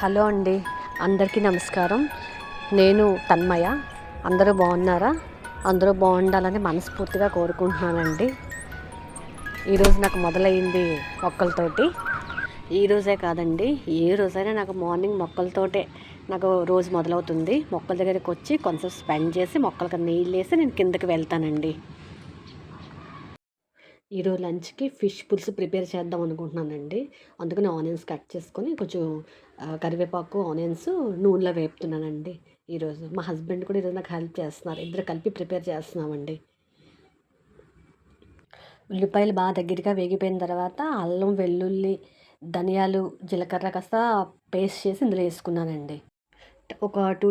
Hello అండి, అందరికీ నమస్కారం. నేను తన్మయ. అందరూ బాగున్నారా? అందరూ బాగుండాలని మనస్ఫూర్తిగా కోరుకుంటున్నానండి. ఈరోజు నాకు మొదలైంది మొక్కలతోటి. ఈరోజే కాదండి, ఏ రోజైనా నాకు మార్నింగ్ మొక్కలతోటే నాకు రోజు మొదలవుతుంది. మొక్కల దగ్గరికి వచ్చి కొంచెం స్పెండ్ చేసి మొక్కలకి నీళ్ళు వేసి నేను కిందకి వెళ్తానండి. ఈరోజు లంచ్కి ఫిష్ పులుసు ప్రిపేర్ చేద్దాం అనుకుంటున్నానండి. అందుకని ఆనియన్స్ కట్ చేసుకొని కొంచెం కరివేపాకు ఆనియన్స్ నూనెలో వేపుతున్నానండి. ఈరోజు మా హస్బెండ్ కూడా ఈరోజు నాకు హెల్ప్ చేస్తున్నారు. ఇద్దరు కలిపి ప్రిపేర్ చేస్తున్నామండి. ఉల్లిపాయలు బాగా దగ్గరగా వేగిపోయిన తర్వాత అల్లం వెల్లుల్లి ధనియాలు జీలకర్ర కాస్త పేస్ట్ చేసి ఇందులో వేసుకున్నానండి. ఒక టూ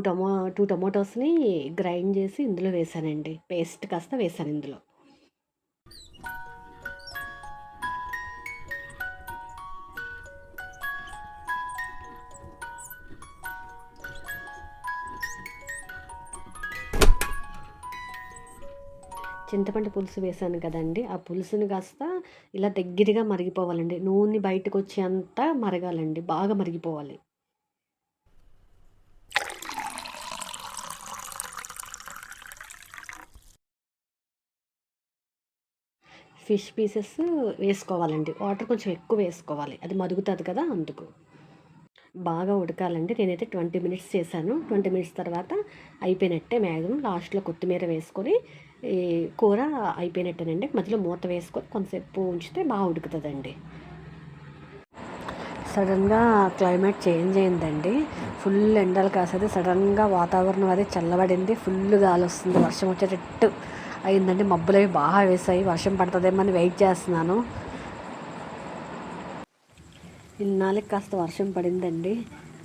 టొమాటోస్ని గ్రైండ్ చేసి ఇందులో వేసానండి. పేస్ట్ కాస్త వేసాను ఇందులో. చింతపండు పులుసు వేసాను కదండి, ఆ పులుసుని కాస్త ఇలా దగ్గరగా మరిగిపోవాలండి. నూనె బయటకు వచ్చేంత మరగాలండి, బాగా మరిగిపోవాలి. ఫిష్ పీసెస్ వేసుకోవాలండి. వాటర్ కొంచెం ఎక్కువ వేసుకోవాలి, అది మరుగుతుంది కదా, అందుకు. బాగా ఉడకాలండి. నేనైతే 20 మినిట్స్ చేశాను. 20 మినిట్స్ తర్వాత అయిపోయినట్టే. మ్యాక్సిమం లాస్ట్లో కొత్తిమీర వేసుకొని ఈ కూర అయిపోయినట్టేనండి. మధ్యలో మూత వేసుకొని కొంతసేపు ఉంచితే బాగా ఉడుకుతుందండి. సడన్గా క్లైమేట్ చేంజ్ అయిందండి. ఫుల్ ఎండలు కాసేది. సడన్గా వాతావరణం అది చల్లబడింది. ఫుల్ గాలి వస్తుంది. వర్షం వచ్చేటట్టు అయిందండి. మబ్బులు అవి బాగా వేసాయి. వర్షం పడుతుందేమో అని వెయిట్ చేస్తున్నాను. ఇన్నాళ్ళకి కాస్త వర్షం పడిందండి.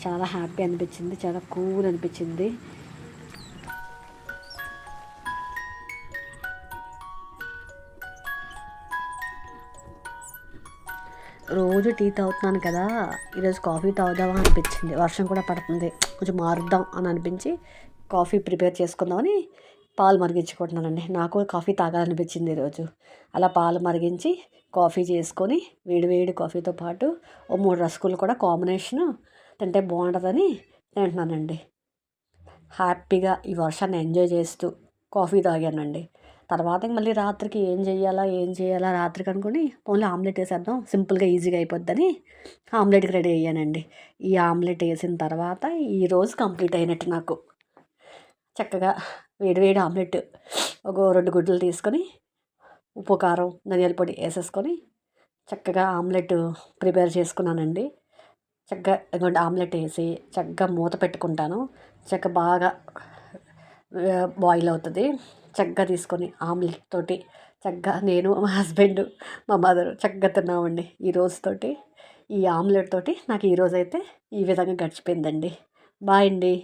చాలా హ్యాపీ అనిపించింది. చాలా కూల్ అనిపించింది. రోజు టీ తాగుతున్నాను కదా, ఈరోజు కాఫీ తాగుదామా అనిపించింది. వర్షం కూడా పడుతుంది, కొంచెం మారుద్దాం అని అనిపించి కాఫీ ప్రిపేర్ చేసుకుందామని పాలు మరిగించుకుంటున్నానండి. నాకు కాఫీ తాగాలనిపించింది ఈరోజు. అలా పాలు మరిగించి కాఫీ చేసుకొని వేడి కాఫీతో పాటు ఓ 3 రస్కులు కూడా కాంబినేషను తింటే బాగుంటుందని తింటున్నానండి. హ్యాపీగా ఈ వర్షాన్ని ఎంజాయ్ చేస్తూ కాఫీ తాగానండి. తర్వాత మళ్ళీ రాత్రికి ఏం చేయాలా రాత్రికి అనుకుని ఓన్లీ ఆమ్లెట్ వేసేద్దాం, సింపుల్గా ఈజీగా అయిపోద్దని ఆమ్లెట్కి రెడీ అయ్యానండి. ఈ ఆమ్లెట్ వేసిన తర్వాత ఈరోజు కంప్లీట్ అయినట్టు నాకు. చక్కగా వేడి ఆమ్లెట్ ఒక 2 గుడ్లు తీసుకొని ఉప్పు కారం ధనియాల పొడి వేసేసుకొని చక్కగా ఆమ్లెట్ ప్రిపేర్ చేసుకున్నానండి. చక్కగా ఇదిగోండి ఆమ్లెట్ వేసి చక్కగా మూత పెట్టుకుంటాను. చక్కగా బాగా బాయిల్ అవుతుంది. చక్కగా తీసుకొని ఆమ్లెట్ తోటి చక్కగా నేను, మా హస్బెండ్, మా మదరు చక్కగా తిన్నామండి. ఈ రోజుతోటి ఈ ఆమ్లెట్ తోటి నాకు ఈరోజైతే ఈ విధంగా గడిచిపోయిందండి. బాయ్ అండి.